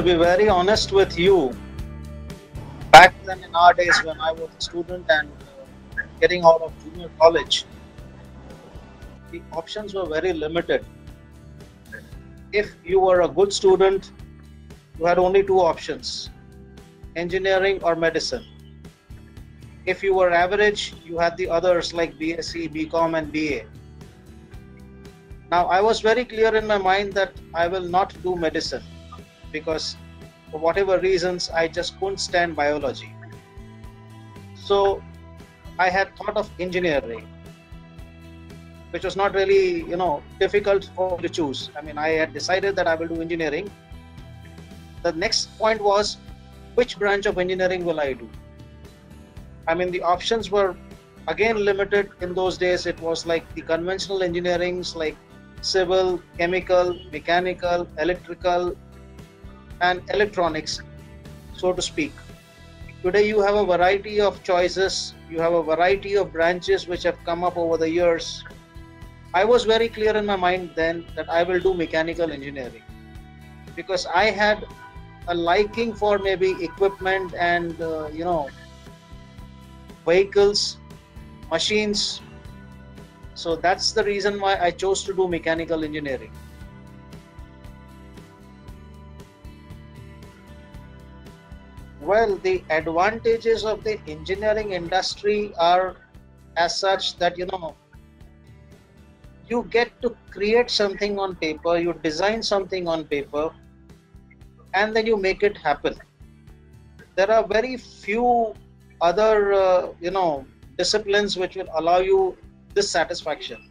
be very honest with you, back then in our days when I was a student and getting out of junior college, the options were very limited. If you were a good student, you had only two options: engineering or medicine. If you were average, you had the others like BSc, BCom, and BA. Now, I was very clear in my mind that I will not do medicine because, for whatever reasons, I just couldn't stand biology. So, I had thought of engineering, which was not really, difficult for me to choose. I mean, I had decided that I will do engineering. The next point was, which branch of engineering will I do? I mean, the options were again limited in those days. It was like the conventional engineerings like civil, chemical, mechanical, electrical, and electronics, so to speak. Today you have a variety of choices, you have a variety of branches which have come up over the years. I was very clear in my mind then that I will do mechanical engineering because I had a liking for maybe equipment and vehicles, machines. So that's the reason why I chose to do mechanical engineering. Well, the advantages of the engineering industry are as such that you get to create something on paper, you design something on paper, and then you make it happen. There are very few other disciplines which will allow you this satisfaction,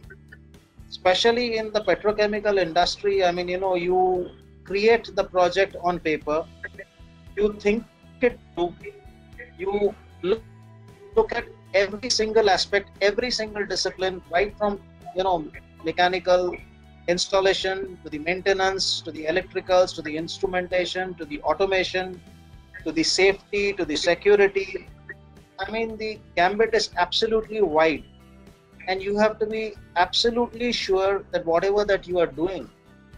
especially in the petrochemical industry. I mean, you create the project on paper, you think it through, you look at every single aspect, every single discipline, right from mechanical installation to the maintenance, to the electricals, to the instrumentation, to the automation, to the safety, to the security. I mean, the gambit is absolutely wide, and you have to be absolutely sure that whatever that you are doing,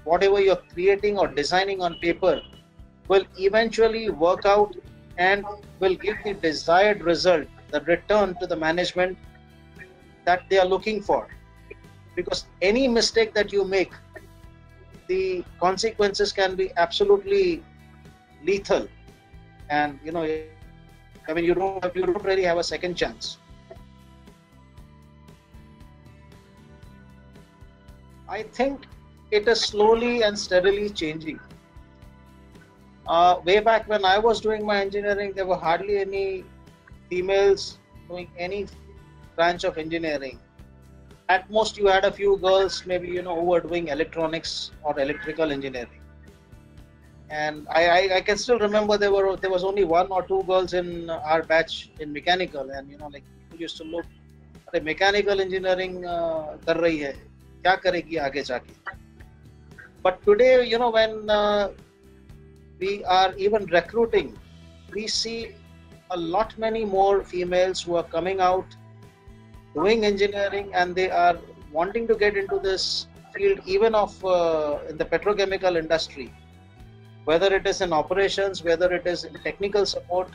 whatever you're creating or designing on paper will eventually work out and will give the desired result, the return to the management that they are looking for. Because any mistake that you make, the consequences can be absolutely lethal, and you don't really have a second chance. I think it is slowly and steadily changing. Way back when I was doing my engineering, there were hardly any females doing any branch of engineering. At most, you had a few girls, maybe who were doing electronics or electrical engineering. And I can still remember there was only one or two girls in our batch in mechanical, and like people used to look, "Arey, mechanical engineering kar rahi hai, kya karegi aage jaake?" But today, when we are even recruiting, we see a lot many more females who are coming out doing engineering, and they are wanting to get into this field even of in the petrochemical industry, whether it is in operations, whether it is in technical support.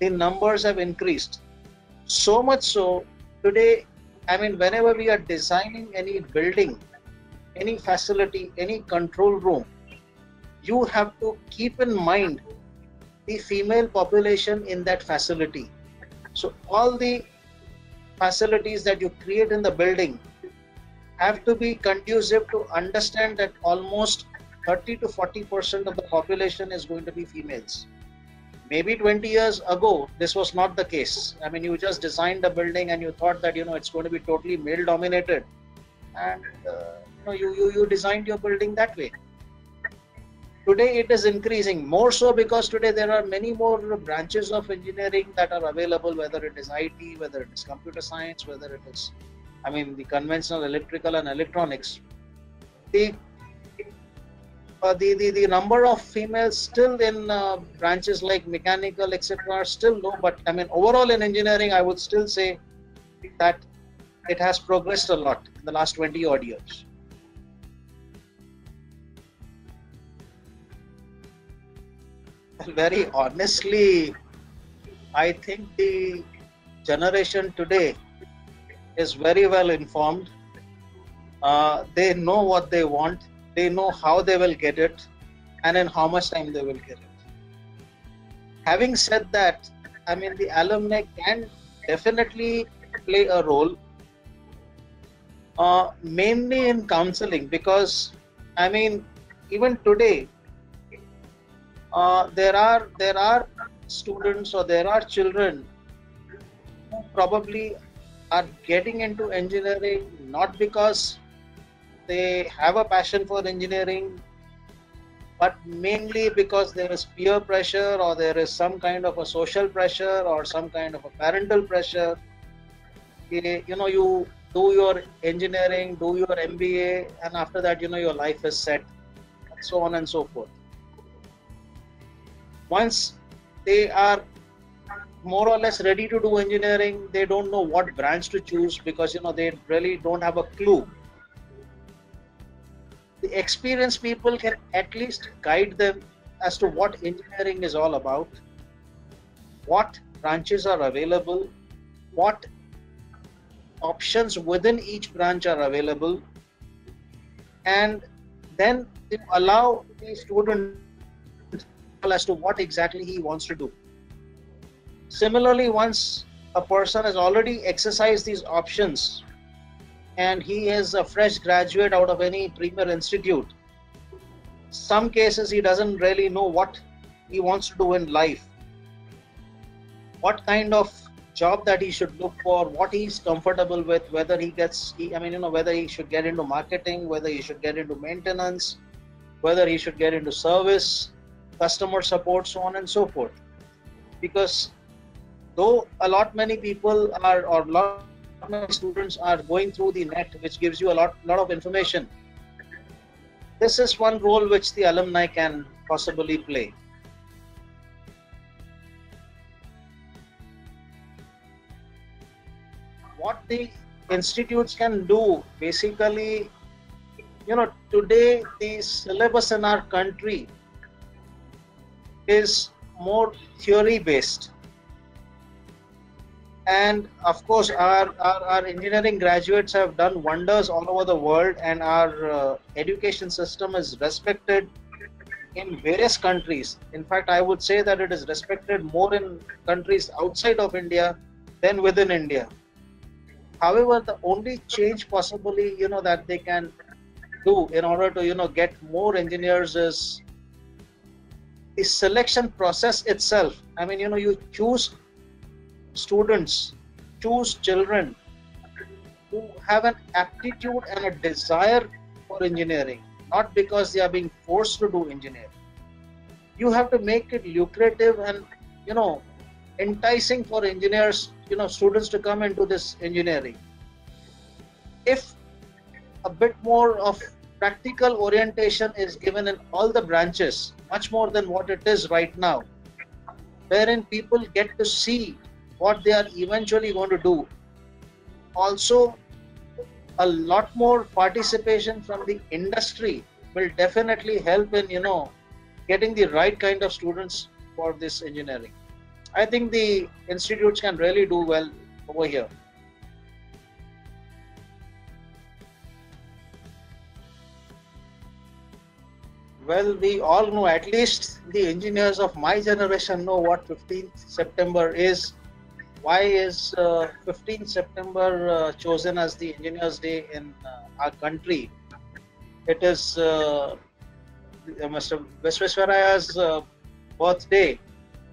The numbers have increased so much so today. I mean, whenever we are designing any building, any facility, any control room, you have to keep in mind the female population in that facility. So all the facilities that you create in the building have to be conducive to understand that almost 30 to 40% of the population is going to be females. Maybe 20 years ago, this was not the case. I mean, you just designed a building and you thought that, it's going to be totally male dominated. And, you designed your building that way. Today it is increasing more so because today there are many more branches of engineering that are available, whether it is IT, whether it is computer science, whether it is, the conventional electrical and electronics. The number of females still in branches like mechanical, etc., are still low. But overall in engineering, I would still say that it has progressed a lot in the last 20 odd years. Very honestly, I think the generation today is very well informed. They know what they want, they know how they will get it, and in how much time they will get it. Having said that, I mean, the alumni can definitely play a role, mainly in counseling, because I mean, even today, there are students or there are children who probably are getting into engineering not because they have a passion for engineering, but mainly because there is peer pressure or there is some kind of a social pressure or some kind of a parental pressure. You do your engineering, do your MBA, and after that, your life is set, and so on and so forth. Once they are more or less ready to do engineering, they don't know what branch to choose because they really don't have a clue. The experienced people can at least guide them as to what engineering is all about, what branches are available, what options within each branch are available, and then they allow the student as to what exactly he wants to do. Similarly, once a person has already exercised these options and he is a fresh graduate out of any premier institute, some cases he doesn't really know what he wants to do in life, what kind of job that he should look for, what he's comfortable with, whether whether he should get into marketing, whether he should get into maintenance, whether he should get into service, customer support, so on and so forth. Because though a lot many people are, or a lot many students are going through the net, which gives you a lot of information, this is one role which the alumni can possibly play. What the institutes can do, basically, today the syllabus in our country is more theory based, and of course our engineering graduates have done wonders all over the world, and our education system is respected in various countries. In fact, I would say that it is respected more in countries outside of India than within India. However, the only change possibly that they can do in order to get more engineers is the selection process itself. I mean, you choose students, choose children who have an aptitude and a desire for engineering, not because they are being forced to do engineering. You have to make it lucrative and enticing for engineers, students to come into this engineering. If a bit more of practical orientation is given in all the branches, much more than what it is right now, wherein people get to see what they are eventually going to do. Also, a lot more participation from the industry will definitely help in getting the right kind of students for this engineering. I think the institutes can really do well over here. Well, we all know, at least the engineers of my generation know what 15th September is. Why is 15th September chosen as the Engineers Day in our country? It is Mr. Visvesvaraya's birthday,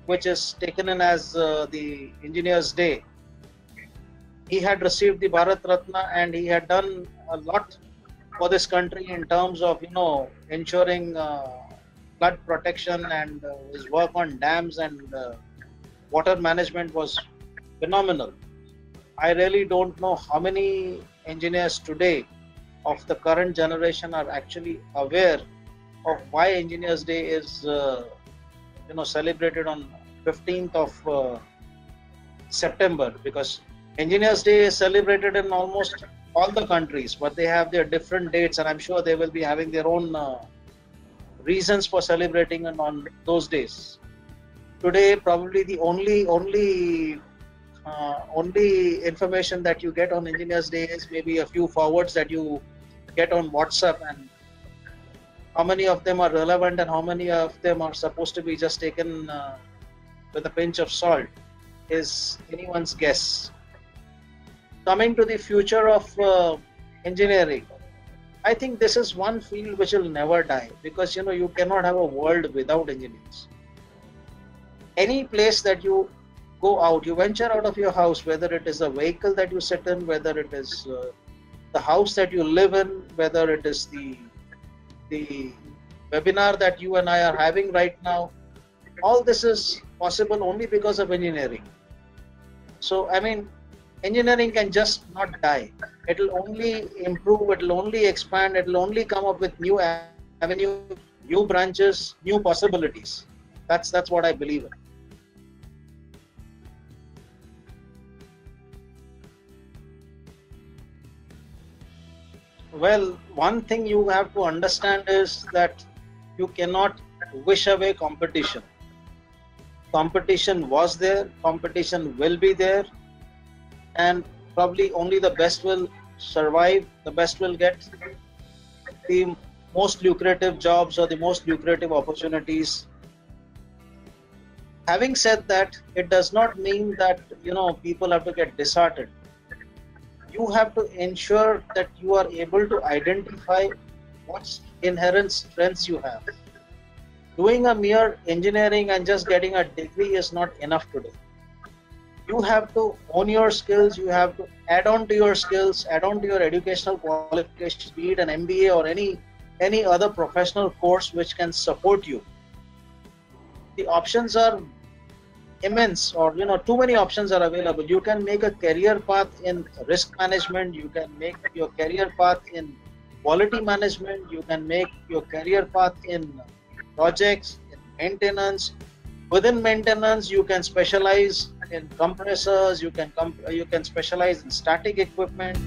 which is taken in as the Engineers Day. He had received the Bharat Ratna and he had done a lot for this country in terms of ensuring flood protection, and his work on dams and water management was phenomenal. I really don't know how many engineers today of the current generation are actually aware of why Engineers Day is celebrated on 15th of September, because Engineers Day is celebrated in almost all the countries, but they have their different dates, and I'm sure they will be having their own reasons for celebrating on those days. Today, probably the only information that you get on Engineers Day is maybe a few forwards that you get on WhatsApp, and how many of them are relevant and how many of them are supposed to be just taken with a pinch of salt is anyone's guess. Coming to the future of engineering, I think this is one field which will never die, because you cannot have a world without engineers. Any place that you go out, you venture out of your house, whether it is a vehicle that you sit in, whether it is the house that you live in, whether it is the webinar that you and I are having right now, all this is possible only because of engineering. So, I mean, engineering can just not die. It will only improve, it will only expand, it will only come up with new avenues, new branches, new possibilities. That's what I believe in. Well, one thing you have to understand is that you cannot wish away competition. Competition was there, competition will be there, and probably only the best will survive, the best will get the most lucrative jobs or the most lucrative opportunities. Having said that, it does not mean that people have to get disheartened. You have to ensure that you are able to identify what inherent strengths you have. Doing a mere engineering and just getting a degree is not enough today. You have to own your skills, you have to add on to your skills, add on to your educational qualifications, be it an MBA or any other professional course which can support you. The options are immense, or too many options are available. You can make a career path in risk management, you can make your career path in quality management, you can make your career path in projects, in maintenance. Within maintenance, you can specialize in compressors, you can specialize in static equipment.